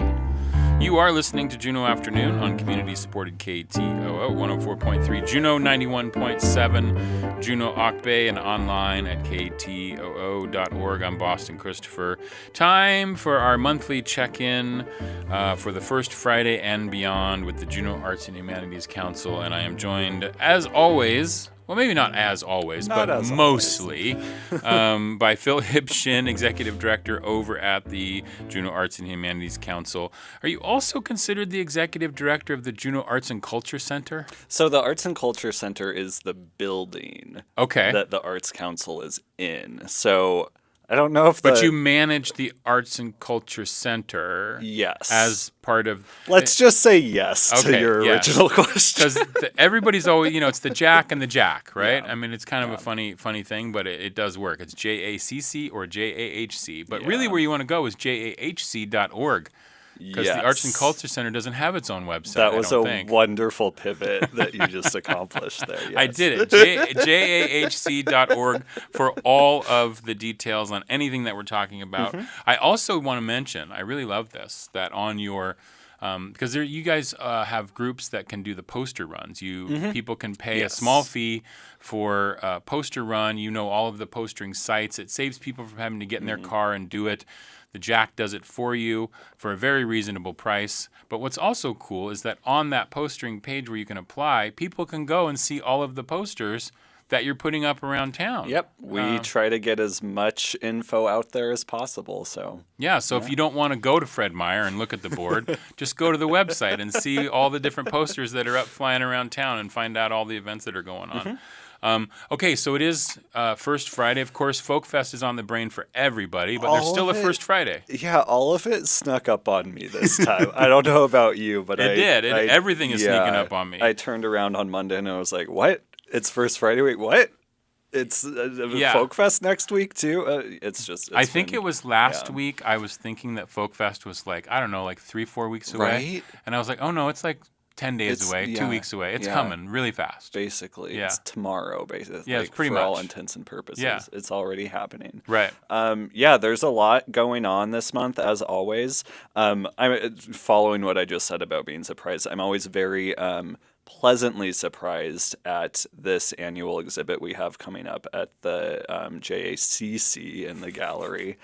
You are listening to Juneau Afternoon on community-supported KTOO 104.3, Juneau 91.7, Juneau Auk Bay, and online at ktoo.org. I'm Boston Christopher. Time for our monthly check-in for the first Friday and beyond with the Juneau Arts and Humanities Council, and I am joined, as always, well, maybe not as always, Not but as mostly by Phil Hipshin, Executive Director over at the Juneau Arts and Humanities Council. Are you also considered the Executive Director of the Juneau Arts and Culture Center? So the Arts and Culture Center is the building that the Arts Council is in. So I don't know if But you manage the Arts and Culture Center. Yes. As part of... Let's just say yes to your original question. Because everybody's always, it's the JAHC and the JAHC, right? Yeah. I mean, it's kind of a funny thing, but it does work. It's JACC or JAHC. But really where you want to go is jahc.org. Because the Arts and Culture Center doesn't have its own website. That was a wonderful pivot that you just accomplished there. Yes. I did it. jahc.org for all of the details on anything that we're talking about. Mm-hmm. I also want to mention, I really love this, that on your because you guys have groups that can do the poster runs. People can pay a small fee for a poster run. You know all of the postering sites. It saves people from having to get in their car and do it. The JAHC does it for you for a very reasonable price. But what's also cool is that on that postering page where you can apply, people can go and see all of the posters that you're putting up around town. Yep. We try to get as much info out there as possible. So if you don't want to go to Fred Meyer and look at the board, just go to the website and see all the different posters that are up flying around town and find out all the events that are going on. Okay, so it is First Friday. Of course, Folk Fest is on the brain for everybody, but there's still a First Friday. Yeah, all of it snuck up on me this time. I don't know about you, but it did. Everything is sneaking up on me. I turned around on Monday and I was like, what? It's First Friday? Wait, what? It's Folk Fest next week, too? I think it was last week. I was thinking that Folk Fest was like 3-4 weeks away. Right? And I was like, oh, no, it's like 10 days away, 2 weeks away. It's coming really fast. Basically. It's tomorrow, basically. Yeah, it's pretty much. For all intents and purposes. Yeah. It's already happening. Right. There's a lot going on this month, as always. I'm following what I just said about being surprised. I'm always very pleasantly surprised at this annual exhibit we have coming up at the JAHC in the gallery.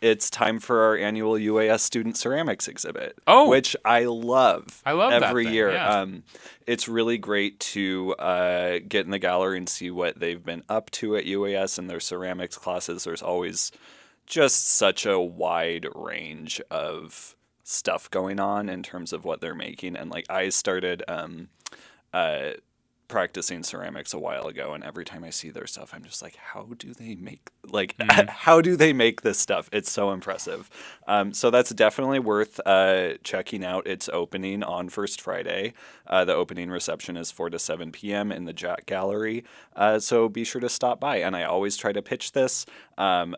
It's time for our annual UAS Student Ceramics exhibit, which I love. I love every that year. Yeah. It's really great to get in the gallery and see what they've been up to at UAS and their ceramics classes. There's always just such a wide range of stuff going on in terms of what they're making. And I started practicing ceramics a while ago, and every time I see their stuff, I'm just like, how do they make how do they make this stuff? It's so impressive. So that's definitely worth checking out. It's opening on First Friday. The opening reception is 4 to 7 p.m. in the JAHC gallery. So be sure to stop by. And I always try to pitch this. The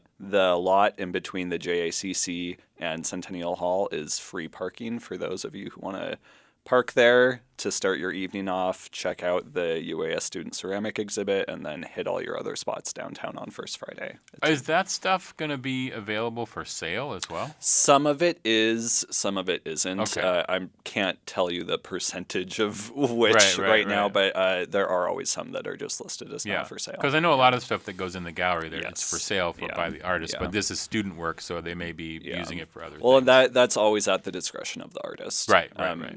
lot in between the JACC and Centennial Hall is free parking for those of you who want to park there to start your evening off, check out the UAS Student Ceramic exhibit, and then hit all your other spots downtown on First Friday. Is that stuff going to be available for sale as well? Some of it is, some of it isn't. Okay. I can't tell you the percentage of which right now, but there are always some that are just listed as not for sale. Because I know a lot of stuff that goes in the gallery there, it's for sale by the artist, but this is student work, so they may be using it for other things. Well, that's always at the discretion of the artist. Right.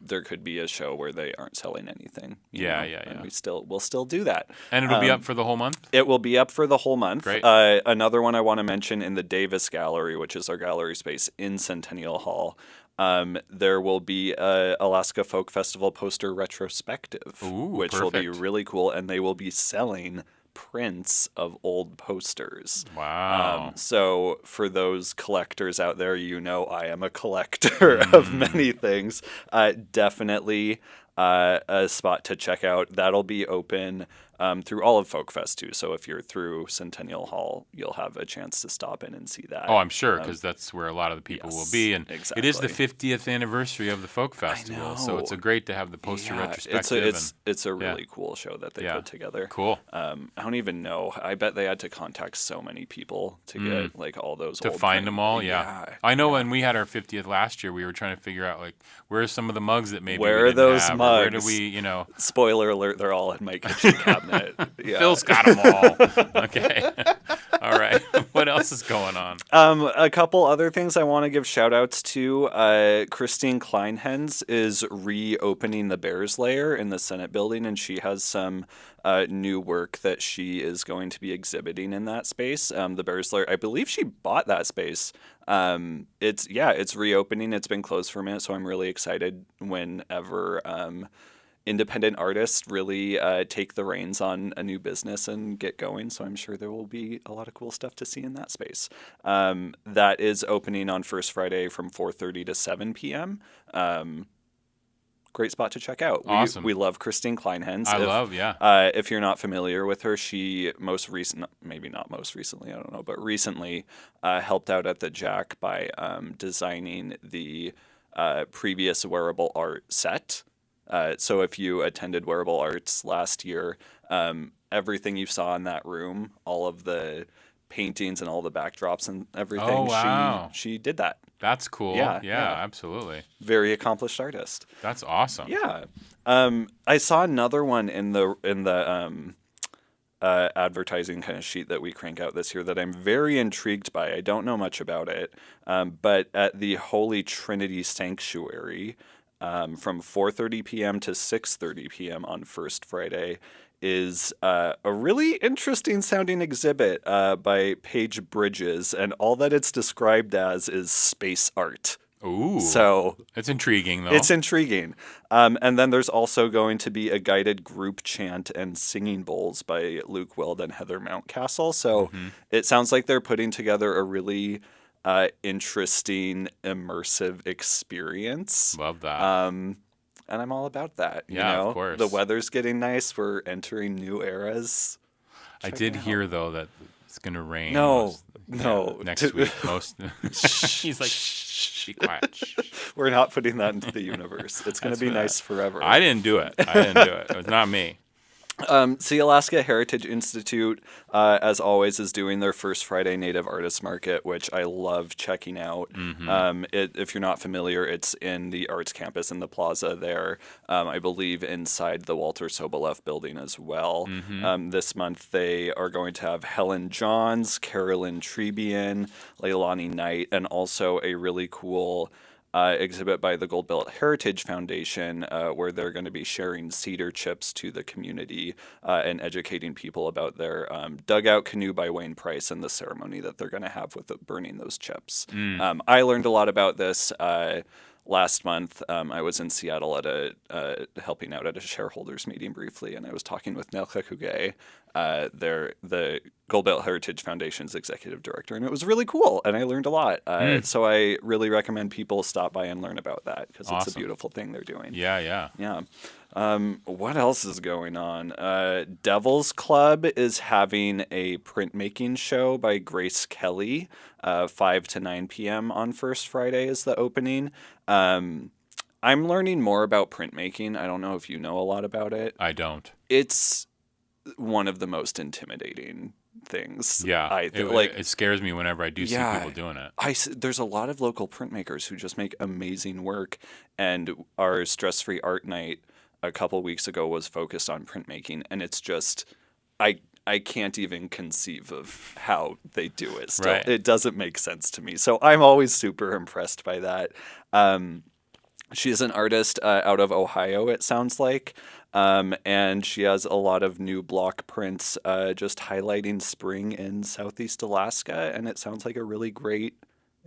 There could be a show where they aren't selling anything. And we'll still do that. And it'll be up for the whole month? It will be up for the whole month. Great. Another one I want to mention in the Davis Gallery, which is our gallery space in Centennial Hall. There will be a Alaska Folk Festival poster retrospective, which will be really cool, and they will be selling prints of old posters. Wow. So for those collectors out there, I am a collector of many things. Definitely a spot to check out. That'll be open through all of Folk Fest too. So if you're through Centennial Hall, you'll have a chance to stop in and see that. Oh, I'm sure, because that's where a lot of the people will be. And exactly. It is the 50th anniversary of the Folk Festival, so it's great to have the poster retrospective. It's a really cool show that they put together. Cool. I don't even know. I bet they had to contact so many people to get all those to old find them all. Yeah. I know when we had our 50th last year, we were trying to figure out where are some of the mugs that maybe where we are those have, mugs? Where do we, Spoiler alert, they're all in my kitchen cabinet. Phil's got them all. Okay. All right. What else is going on? A couple other things I want to give shout outs to. Christine Kleinhens is reopening the Bears Lair in the Senate building, and she has some new work that she is going to be exhibiting in that space. The Bears Lair, I believe she bought that space. It's reopening. It's been closed for a minute, so I'm really excited whenever independent artists really take the reins on a new business and get going. So I'm sure there will be a lot of cool stuff to see in that space. That is opening on First Friday from 4:30 to 7 p.m. Great spot to check out. Awesome. We love Christine Kleinhens. If you're not familiar with her, she maybe not most recently, I don't know, but recently helped out at the JAHC by designing the previous wearable art set. So if you attended Wearable Arts last year, everything you saw in that room, all of the paintings and all the backdrops and everything, she did that. That's cool. Yeah, absolutely. Very accomplished artist. That's awesome. Yeah. I saw another one in the advertising kind of sheet that we crank out this year that I'm very intrigued by. I don't know much about it, but at the Holy Trinity Sanctuary, from 4:30 p.m. to 6:30 p.m. on First Friday is a really interesting sounding exhibit by Paige Bridges, and all that it's described as is space art. Ooh. So it's intriguing, though. It's intriguing. And then there's also going to be a guided group chant and singing bowls by Luke Wild and Heather Mountcastle. So it sounds like they're putting together a really interesting, immersive experience. Love that. And I'm all about that. Yeah, you know? of course. The weather's getting nice. We're entering new eras. I did hear, though, that it's going to rain. No. Next week. He's like, be quiet. We're not putting that into the universe. It's going to be nice forever. I didn't do it. It was not me. Sealaska Heritage Institute, as always, is doing their first Friday Native Artists Market, which I love checking out. If you're not familiar, it's in the Arts Campus in the plaza there. I believe inside the Walter Soboleff building as well. This month they are going to have Helen Johns, Carolyn Trebian, Leilani Knight, and also a really cool exhibit by the Gold Belt Heritage Foundation, where they're going to be sharing cedar chips to the community and educating people about their dugout canoe by Wayne Price and the ceremony that they're going to have with burning those chips. I learned a lot about this last month. I was in Seattle at helping out at a shareholders meeting briefly, and I was talking with Nelka Kugay, the Gold Belt Heritage Foundation's executive director, and it was really cool, and I learned a lot. So I really recommend people stop by and learn about that, because it's a beautiful thing they're doing. Yeah. What else is going on? Devil's Club is having a printmaking show by Grace Kelly, 5 to 9 p.m. on First Friday is the opening. I'm learning more about printmaking. I don't know if you know a lot about it. I don't. It's one of the most intimidating things. Yeah, it scares me whenever I do see people doing it. There's a lot of local printmakers who just make amazing work, and our Stress-Free Art Night a couple weeks ago was focused on printmaking, and it's just I can't even conceive of how they do it still. Right. It doesn't make sense to me. So I'm always super impressed by that. She's an artist out of Ohio, it sounds like. And she has a lot of new block prints just highlighting spring in Southeast Alaska. And it sounds like a really great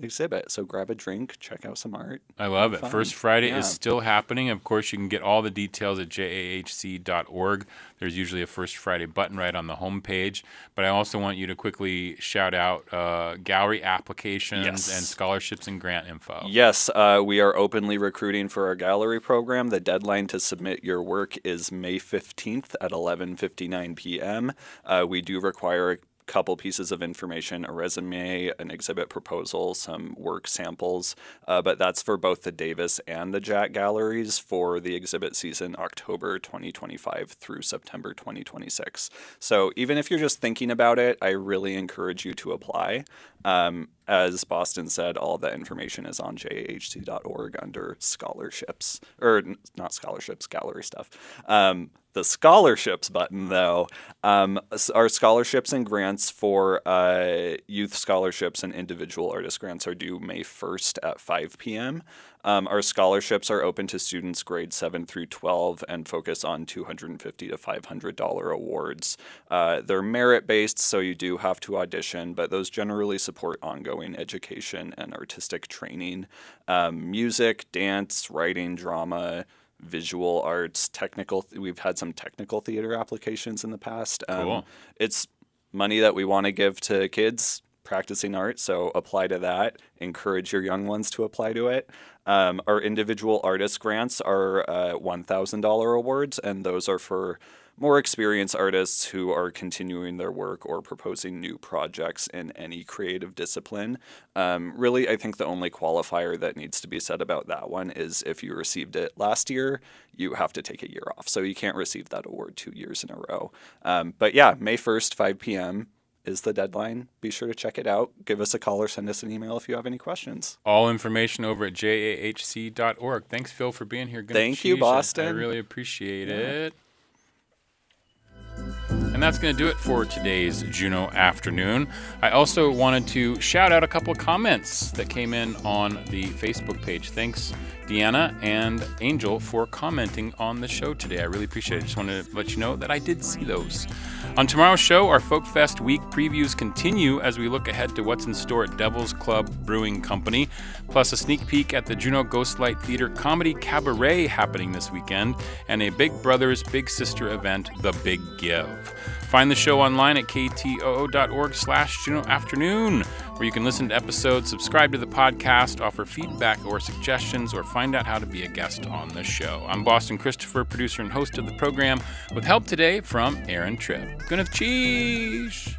exhibit. So grab a drink, check out some art. I love it. Fun. First Friday is still happening. Of course, you can get all the details at jahc.org. There's usually a First Friday button right on the homepage. But I also want you to quickly shout out gallery applications and scholarships and grant info. Yes, we are openly recruiting for our gallery program. The deadline to submit your work is May 15th at 11:59 p.m. We do require a couple pieces of information, a resume, an exhibit proposal, some work samples, but that's for both the Davis and the JAHC galleries for the exhibit season October 2025 through September 2026. So even if you're just thinking about it, I really encourage you to apply. As Boston said, all the information is on jahc.org under scholarships, or not scholarships, gallery stuff. The scholarships button, though, our scholarships and grants for youth scholarships and individual artist grants are due May 1st at 5 p.m. Our scholarships are open to students grades 7 through 12 and focus on $250 to $500 awards. They're merit-based, so you do have to audition, but those generally support ongoing education and artistic training. Music, dance, writing, drama, visual arts, we've had some technical theater applications in the past. Cool. It's money that we want to give to kids practicing art, so apply to that. Encourage your young ones to apply to it. Our individual artist grants are $1,000 awards, and those are for more experienced artists who are continuing their work or proposing new projects in any creative discipline. Really, I think the only qualifier that needs to be said about that one is if you received it last year, you have to take a year off. So you can't receive that award 2 years in a row. But yeah, May 1st, 5 p.m. is the deadline. Be sure to check it out. Give us a call or send us an email if you have any questions. All information over at jahc.org. Thanks, Phil, for being here. Thank you, Boston. I really appreciate it. And that's going to do it for today's Juneau Afternoon. I also wanted to shout out a couple of comments that came in on the Facebook page. Thanks, Deanna and Angel, for commenting on the show today. I really appreciate it. Just wanted to let you know that I did see those. On tomorrow's show, our Folk Fest week previews continue as we look ahead to what's in store at Devil's Club Brewing Company, plus a sneak peek at the Juneau Ghostlight Theater Comedy Cabaret happening this weekend, and a Big Brothers Big Sister event, The Big Give. Find the show online at ktoo.org/Juneau Afternoon, where you can listen to episodes, subscribe to the podcast, offer feedback or suggestions, or find out how to be a guest on the show. I'm Boston Christopher, producer and host of the program, with help today from Aaron Tripp. Gwyneth Cheesh!